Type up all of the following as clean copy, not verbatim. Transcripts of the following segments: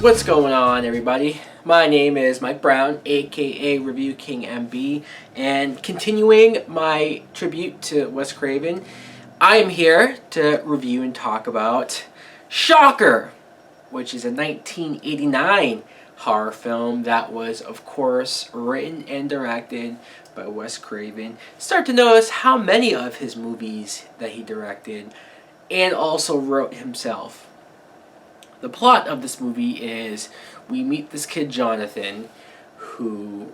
What's going on, everybody? My name is Mike Brown, aka ReviewKingMB, and continuing my tribute to Wes Craven, I am here to review and talk about Shocker, which is a 1989 horror film that was, of course, written and directed by Wes Craven. Start to notice how many of his movies that he directed and also wrote himself. The plot of this movie is we meet this kid Jonathan who,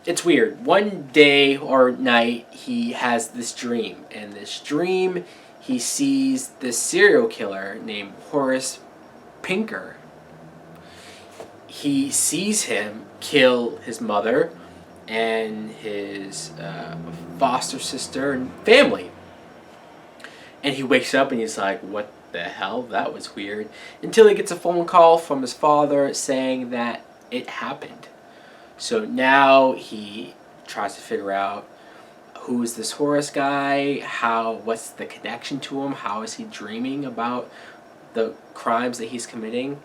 it's weird, one day or night he has this dream, and this dream he sees this serial killer named Horace Pinker. He sees him kill his mother and his foster sister and family. And he wakes up and he's like, what the hell? That was weird. Until he gets a phone call from his father saying that it happened. So now he tries to figure out who is this Horace guy, what's the connection to him, how is he dreaming about the crimes that he's committing.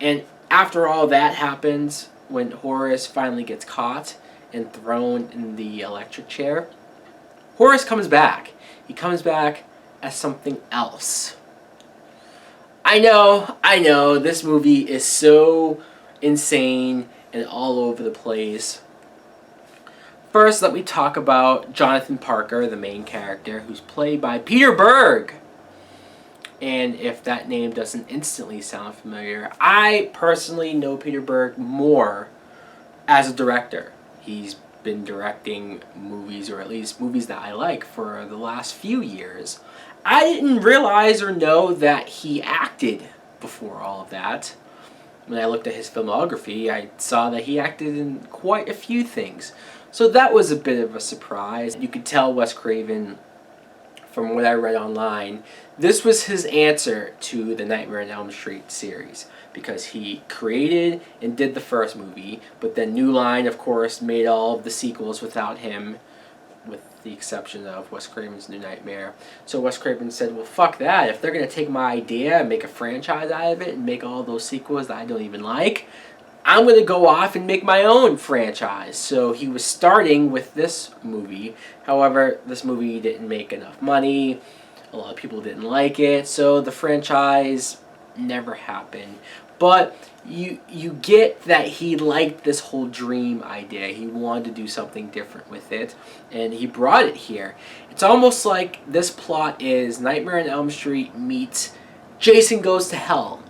And after all that happens, when Horace finally gets caught and thrown in the electric chair, Horace comes back. He comes back as something else. I know, this movie is so insane and all over the place. First, let me talk about Jonathan Parker, the main character, who's played by Peter Berg. And if that name doesn't instantly sound familiar, I personally know Peter Berg more as a director. He's been directing movies, or at least movies that I like, for the last few years. I didn't realize or know that he acted before all of that. When I looked at his filmography, I saw that he acted in quite a few things. So that was a bit of a surprise. You could tell Wes Craven, from what I read online, this was his answer to the Nightmare on Elm Street series, because he created and did the first movie, but then New Line, of course, made all of the sequels without him, with the exception of Wes Craven's New Nightmare. So Wes Craven said, well, fuck that. If they're going to take my idea and make a franchise out of it and make all those sequels that I don't even like, I'm going to go off and make my own franchise. So he was starting with this movie. However, this movie didn't make enough money. A lot of people didn't like it. So the franchise never happened. But you get that he liked this whole dream idea. He wanted to do something different with it, and he brought it here. It's almost like this plot is Nightmare on Elm Street meets Jason Goes to Hell.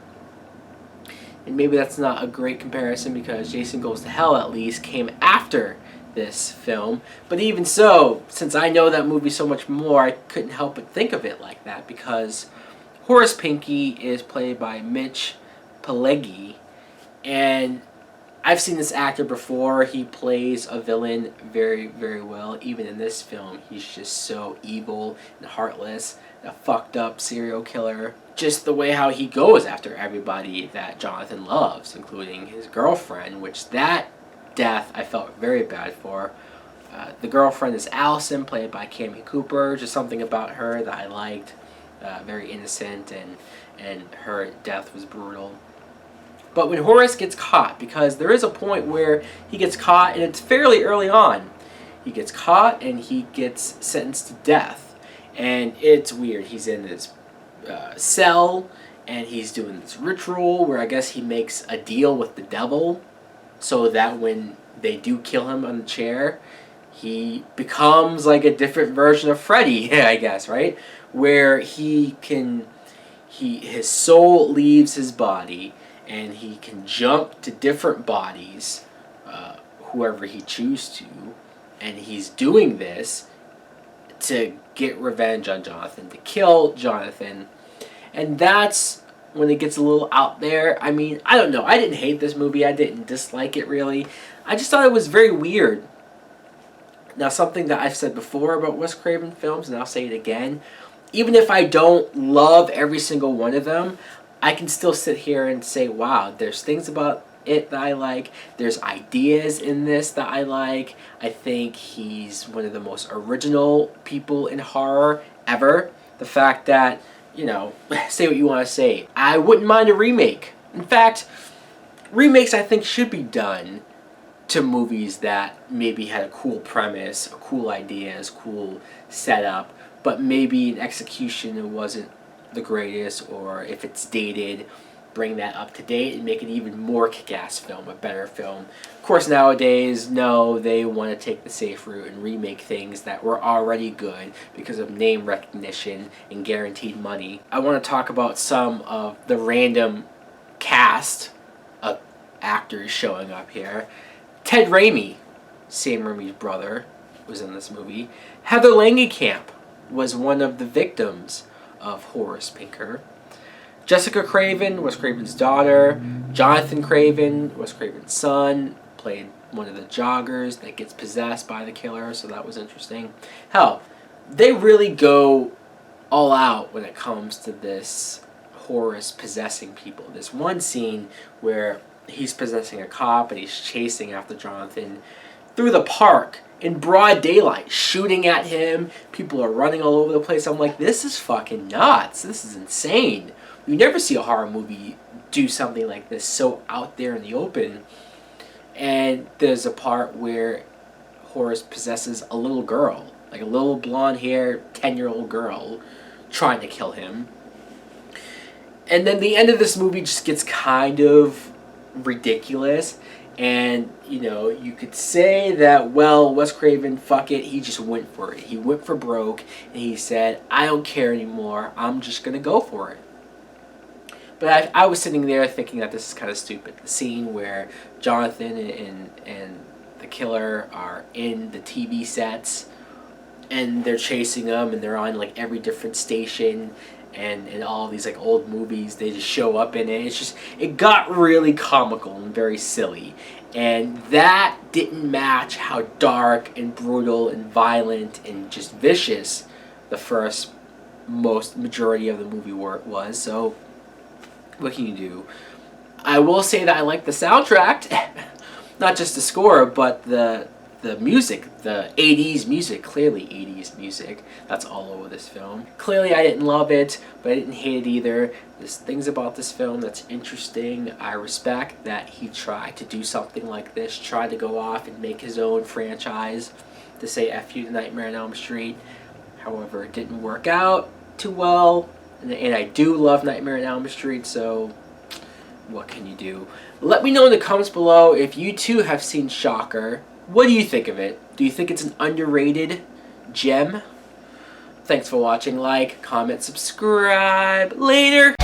And maybe that's not a great comparison, because Jason Goes to Hell at least came after this film. But even so, since I know that movie so much more, I couldn't help but think of it like that, because Horace Pinky is played by Mitch Pileggi, and I've seen this actor before. He plays a villain very, very well. Even in this film, he's just so evil and heartless, a fucked up serial killer. Just the way how he goes after everybody that Jonathan loves, including his girlfriend, which that death I felt very bad for. The girlfriend is Allison, played by Cammie Cooper. Just something about her that I liked. Very innocent, and her death was brutal. But when Horace gets caught, because there is a point where he gets caught, and it's fairly early on, he gets caught and he gets sentenced to death. And it's weird. He's in this cell, and he's doing this ritual where I guess he makes a deal with the devil, so that when they do kill him on the chair, he becomes like a different version of Freddy, I guess, right? Where his soul leaves his body, and he can jump to different bodies, whoever he chooses to, and he's doing this to get revenge on Jonathan, to kill Jonathan. And that's when it gets a little out there. I mean, I don't know. I didn't hate this movie. I didn't dislike it, really. I just thought it was very weird. Now, something that I've said before about Wes Craven films, and I'll say it again, even if I don't love every single one of them, I can still sit here and say, wow, there's things about it that I like. There's ideas in this that I like. I think he's one of the most original people in horror ever. The fact that, you know, say what you want to say, I wouldn't mind a remake. In fact, remakes, I think, should be done to movies that maybe had a cool premise, a cool ideas, cool setup, but maybe in execution it wasn't the greatest, or if it's dated, bring that up to date and make it even more kick-ass film, a better film. Of course, nowadays, no, they want to take the safe route and remake things that were already good because of name recognition and guaranteed money. I want to talk about some of the random cast of actors showing up here. Ted Raimi, Sam Raimi's brother, was in this movie. Heather Langenkamp was one of the victims of Horace Pinker. Jessica Craven was Craven's daughter. Jonathan Craven was Craven's son, played one of the joggers that gets possessed by the killer, so that was interesting. Hell, they really go all out when it comes to this Horace possessing people. This one scene where he's possessing a cop and he's chasing after Jonathan through the park in broad daylight, shooting at him. People are running all over the place. I'm like, this is fucking nuts. This is insane. You never see a horror movie do something like this so out there in the open. And there's a part where Horace possesses a little girl, like a little blonde-haired 10-year-old girl, trying to kill him. And then the end of this movie just gets kind of ridiculous. And, you know, you could say that, well, Wes Craven, fuck it, he just went for it. He went for broke, and he said, I don't care anymore, I'm just going to go for it. But I was sitting there thinking that this is kind of stupid. The scene where Jonathan and the killer are in the TV sets, and they're chasing them, and they're on, like, every different station, and all these, like, old movies, they just show up in it. It's just, it got really comical and very silly. And that didn't match how dark and brutal and violent and just vicious the first majority of the movie was. So what can you do? I will say that I like the soundtrack. Not just the score, but the music, the 80s music, clearly 80s music, that's all over this film. Clearly I didn't love it, but I didn't hate it either. There's things about this film that's interesting. I respect that he tried to do something like this, tried to go off and make his own franchise to say F you to Nightmare on Elm Street. However, it didn't work out too well, and I do love Nightmare on Elm Street, so what can you do? Let me know in the comments below if you too have seen Shocker. What do you think of it? Do you think it's an underrated gem? Thanks for watching. Like, comment, subscribe. Later!